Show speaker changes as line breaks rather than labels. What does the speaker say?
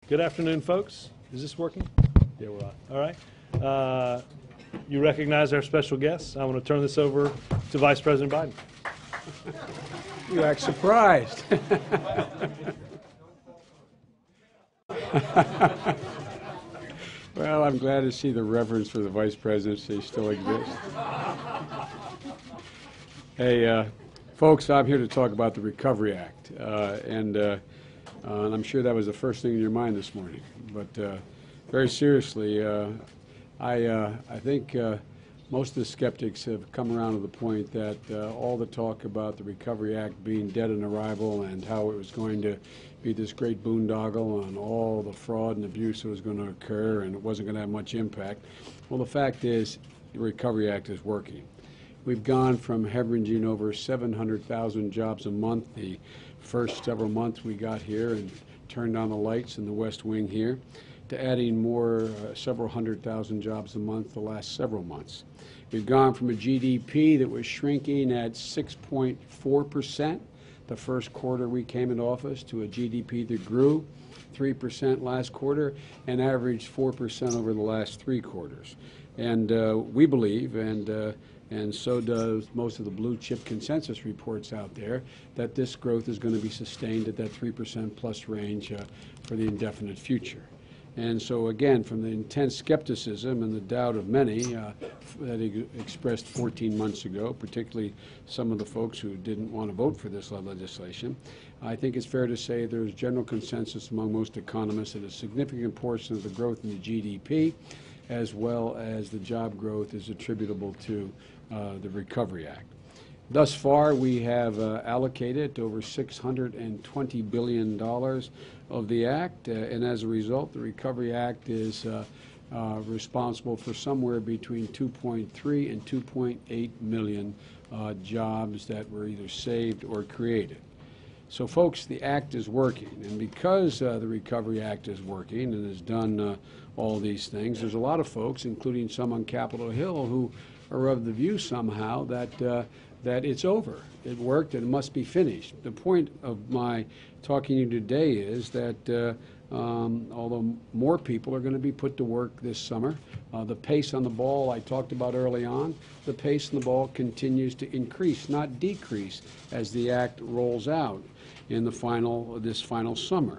Good afternoon, folks. Is this working? Yeah, we're on. All right. You recognize our special guests. I want to turn this over to Vice President Biden.
You act surprised. Well, I'm glad to see the reverence for the Vice Presidency still exists. Hey, folks, I'm here to talk about the Recovery Act, and I'm sure that was the first thing in your mind this morning. But very seriously, I think most of the skeptics have come around to the point that all the talk about the Recovery Act being dead on arrival and how it was going to be this great boondoggle on all the fraud and abuse that was going to occur and it wasn't going to have much impact. Well, the fact is the Recovery Act is working. We've gone from hemorrhaging over 700,000 jobs a month the first several months we got here and turned on the lights in the West Wing here, to adding more several 100,000 jobs a month the last several months. We've gone from a GDP that was shrinking at 6.4% the first quarter we came into office to a GDP that grew 3% last quarter and averaged 4% over the last 3 quarters. And we believe, and so does most of the blue chip consensus reports out there, that this growth is going to be sustained at that 3% plus range for the indefinite future. And so again, from the intense skepticism and the doubt of many that he expressed 14 months ago, particularly some of the folks who didn't want to vote for this legislation, I think it's fair to say there's general consensus among most economists that a significant portion of the growth in the GDP, as well as the job growth, is attributable to the Recovery Act. Thus far, we have allocated over $620 billion of the Act, and as a result, the Recovery Act is responsible for somewhere between 2.3 and 2.8 million jobs that were either saved or created. So, folks, the Act is working, and because the Recovery Act is working and has done all these things, there's a lot of folks, including some on Capitol Hill, who are of the view somehow that that it's over. It worked and it must be finished. The point of my talking to you today is that although more people are going to be put to work this summer, the pace on the ball I talked about early on, the pace on the ball continues to increase, not decrease, as the Act rolls out in the this final summer.